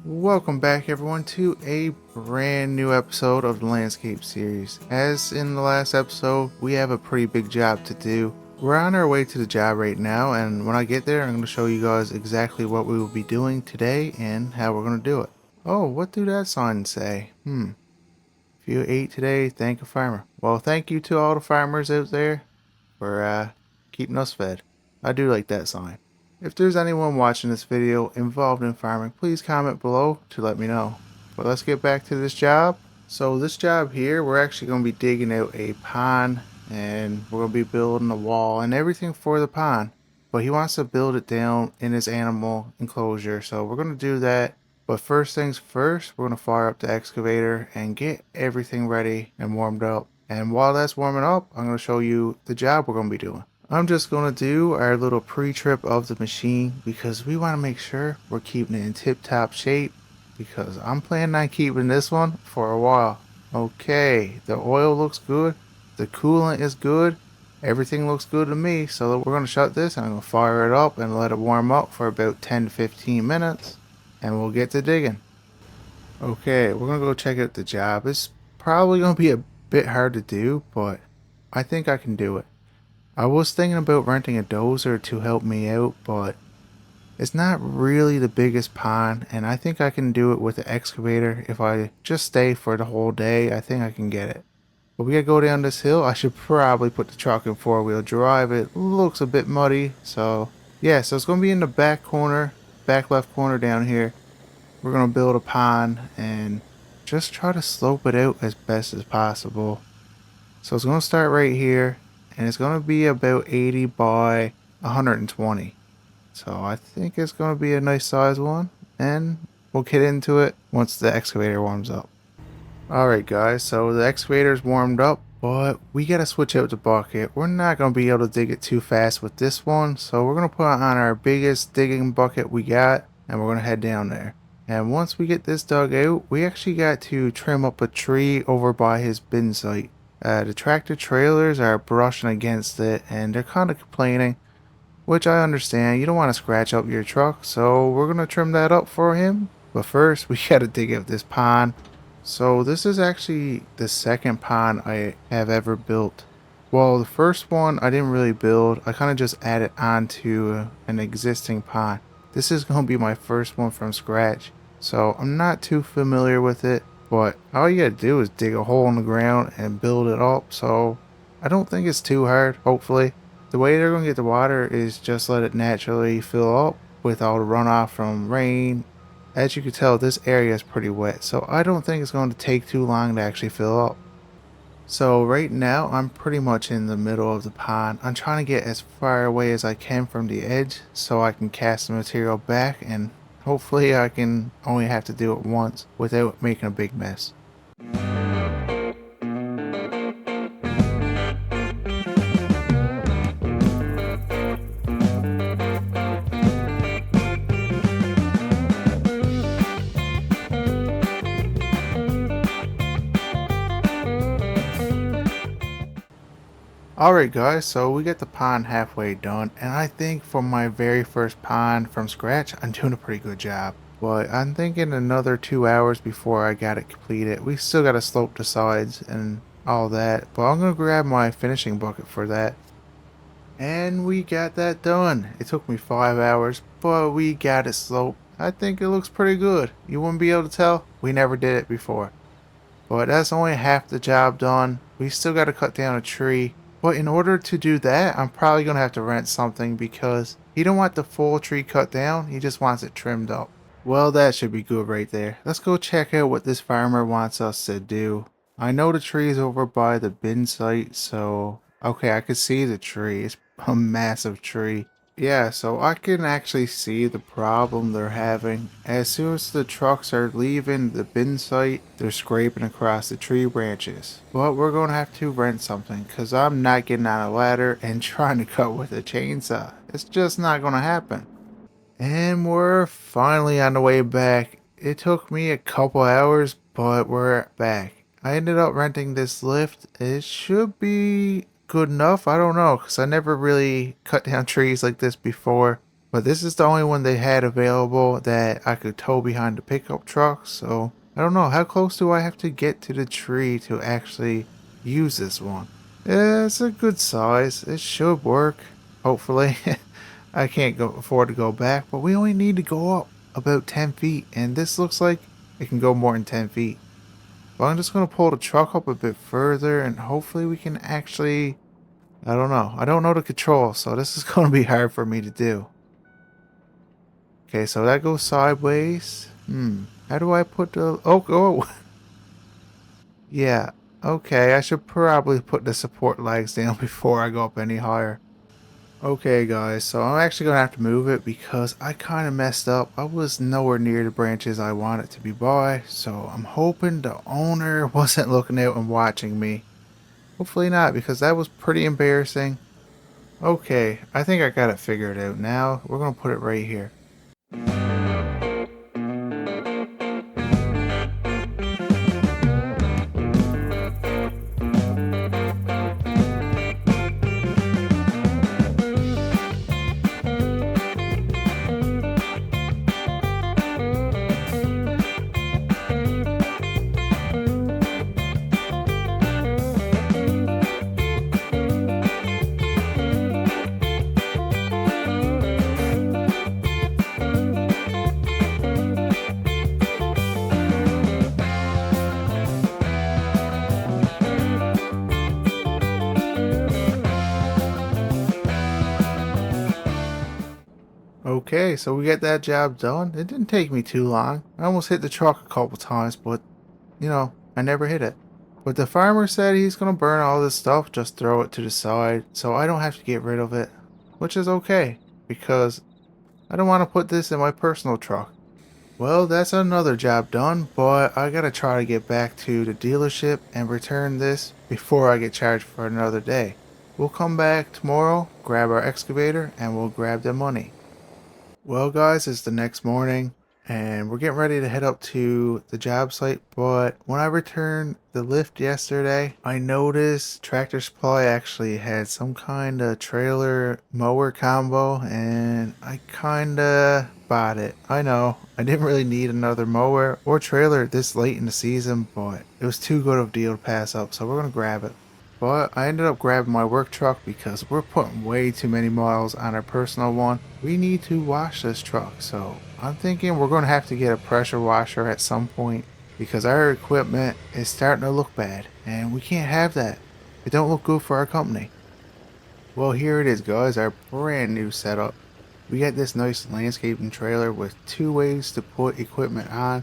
Welcome back everyone to a brand new episode of the Landscape series. As in the last episode, we have a pretty big job to do. We're on our way to the job right now, and when I get there, I'm going to show you guys exactly what we will be doing today and how we're going to do it. Oh, what do that sign say? If you ate today, thank a farmer. Well, thank you to all the farmers out there for keeping us fed. I do like that sign. If there's anyone watching this video involved in farming, please comment below to let me know. But let's get back to this job. So this job here, we're actually going to be digging out a pond and we're going to be building a wall and everything for the pond. But he wants to build it down in his animal enclosure, so we're going to do that. But first things first, we're going to fire up the excavator and get everything ready and warmed up. And while that's warming up, I'm going to show you the job we're going to be doing. I'm just going to do our little pre-trip of the machine because we want to make sure we're keeping it in tip-top shape, because I'm planning on keeping this one for a while. Okay, the oil looks good, the coolant is good, everything looks good to me, so we're going to shut this and I'm going to fire it up and let it warm up for about 10 to 15 minutes and we'll get to digging. Okay, we're going to go check out the job. It's probably going to be a bit hard to do, but I think I can do it. I was thinking about renting a dozer to help me out, but it's not really the biggest pond, and I think I can do it with the excavator. If I just stay for the whole day, I think I can get it. But we gotta go down this hill. I should probably put the truck in four-wheel drive. It looks a bit muddy, so yeah, so it's gonna be in the back corner, back left corner down here. We're gonna build a pond and just try to slope it out as best as possible. So it's gonna start right here, and it's going to be about 80 by 120. So I think it's going to be a nice size one, and we'll get into it once the excavator warms up. Alright guys, so the excavator's warmed up, but we got to switch out the bucket. We're not going to be able to dig it too fast with this one, so we're going to put on our biggest digging bucket we got, and we're going to head down there. And once we get this dug out, we actually got to trim up a tree over by his bin site. The tractor trailers are brushing against it and they're kind of complaining, which I understand. You don't want to scratch up your truck, so we're going to trim that up for him. But first, we got to dig out this pond. So this is actually the second pond I have ever built. Well, the first one I didn't really build. I kind of just added onto an existing pond. This is going to be my first one from scratch, so I'm not too familiar with it. But all you gotta do is dig a hole in the ground and build it up, so I don't think it's too hard, hopefully. The way they're gonna get the water is just let it naturally fill up with all the runoff from rain. As you can tell, this area is pretty wet, so I don't think it's going to take too long to actually fill up. So right now, I'm pretty much in the middle of the pond. I'm trying to get as far away as I can from the edge so I can cast the material back, and hopefully I can only have to do it once without making a big mess. Alright guys, so we get the pond halfway done, and I think for my very first pond from scratch, I'm doing a pretty good job. But I'm thinking another 2 hours before I got it completed. We still gotta slope the sides and all that, but I'm gonna grab my finishing bucket for that. And we got that done. It took me 5 hours, but we got it sloped. I think it looks pretty good. You wouldn't be able to tell? We never did it before. But that's only half the job done. We still gotta cut down a tree. But in order to do that, I'm probably going to have to rent something because he don't want the full tree cut down. He just wants it trimmed up. Well, that should be good right there. Let's go check out what this farmer wants us to do. I know the tree is over by the bin site, so okay, I can see the tree. It's a massive tree. Yeah, so I can actually see the problem they're having. As soon as the trucks are leaving the bin site, they're scraping across the tree branches. But we're going to have to rent something because I'm not getting on a ladder and trying to cut with a chainsaw. It's just not going to happen. And we're finally on the way back. It took me a couple hours, but we're back. I ended up renting this lift. It should be good enough. I don't know, because I never really cut down trees like this before. But this is the only one they had available that I could tow behind the pickup truck. So I don't know, how close do I have to get to the tree to actually use this one? It's a good size. It should work. Hopefully. I can't go afford to go back, but we only need to go up about 10 feet, and this looks like it can go more than 10 feet. But I'm just going to pull the truck up a bit further, and hopefully we can actually, I don't know. I don't know the control, so this is going to be hard for me to do. Okay, so that goes sideways. How do I put the, oh. Yeah, okay, I should probably put the support legs down before I go up any higher. Okay guys, so I'm actually going to have to move it because I kind of messed up. I was nowhere near the branches I wanted to be by, so I'm hoping the owner wasn't looking out and watching me. Hopefully not, because that was pretty embarrassing. Okay, I think I got it figured out now. We're going to put it right here. Okay, so we got that job done. It didn't take me too long. I almost hit the truck a couple times, but, I never hit it. But the farmer said he's going to burn all this stuff, just throw it to the side, so I don't have to get rid of it. Which is okay, because I don't want to put this in my personal truck. Well, that's another job done, but I gotta try to get back to the dealership and return this before I get charged for another day. We'll come back tomorrow, grab our excavator, and we'll grab the money. Well, guys, it's the next morning, and we're getting ready to head up to the job site, but when I returned the lift yesterday, I noticed Tractor Supply actually had some kind of trailer mower combo, and I kind of bought it. I know, I didn't really need another mower or trailer this late in the season, but it was too good of a deal to pass up, so we're going to grab it. But I ended up grabbing my work truck because we're putting way too many miles on our personal one. We need to wash this truck, so I'm thinking we're going to have to get a pressure washer at some point because our equipment is starting to look bad and we can't have that. It don't look good for our company. Well, here it is, guys, our brand new setup. We got this nice landscaping trailer with 2 ways to put equipment on,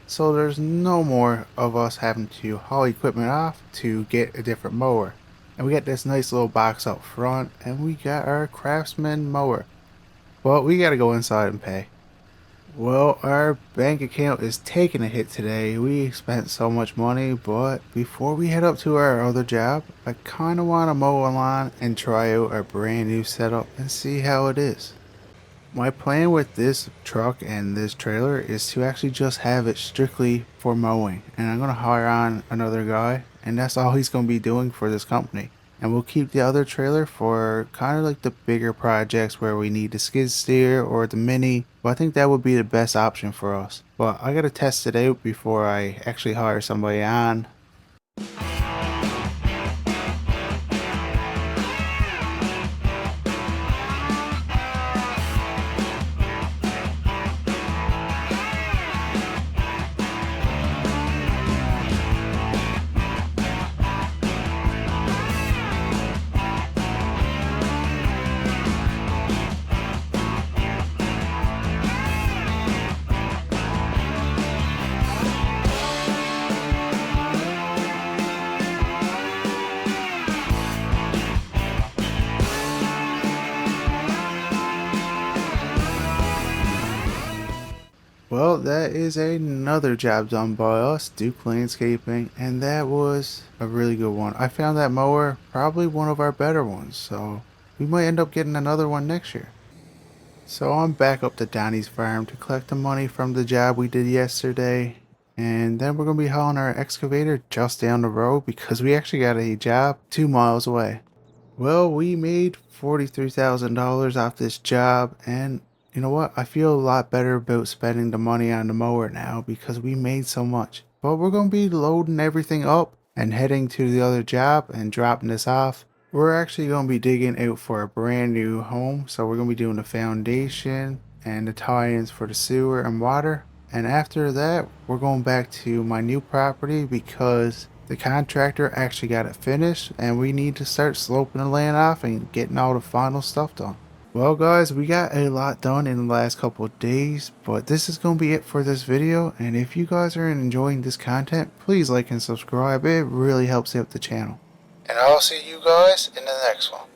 so there's no more of us having to haul equipment off to get a different mower. And we got this nice little box up front, and we got our Craftsman mower. But we gotta go inside and pay. Well, our bank account is taking a hit today. We spent so much money, but before we head up to our other job, I kinda wanna mow a lawn and try out our brand new setup and see how it is. My plan with this truck and this trailer is to actually just have it strictly for mowing, and I'm going to hire on another guy, and that's all he's going to be doing for this company. And we'll keep the other trailer for kind of like the bigger projects where we need the skid steer or the mini, but I think that would be the best option for us. But I got to test it out before I actually hire somebody on. Well, that is another job done by us, Duke Landscaping, and that was a really good one. I found that mower probably one of our better ones, so we might end up getting another one next year. So I'm back up to Donnie's farm to collect the money from the job we did yesterday, and then we're going to be hauling our excavator just down the road because we actually got a job 2 miles away. Well, we made $43,000 off this job, and you know what? I feel a lot better about spending the money on the mower now because we made so much. But we're going to be loading everything up and heading to the other job and dropping this off. We're actually going to be digging out for a brand new home. So we're going to be doing the foundation and the tie-ins for the sewer and water. And after that, we're going back to my new property because the contractor actually got it finished and we need to start sloping the land off and getting all the final stuff done. Well guys, we got a lot done in the last couple of days, but this is going to be it for this video, and if you guys are enjoying this content, please like and subscribe. It really helps out the channel. And I'll see you guys in the next one.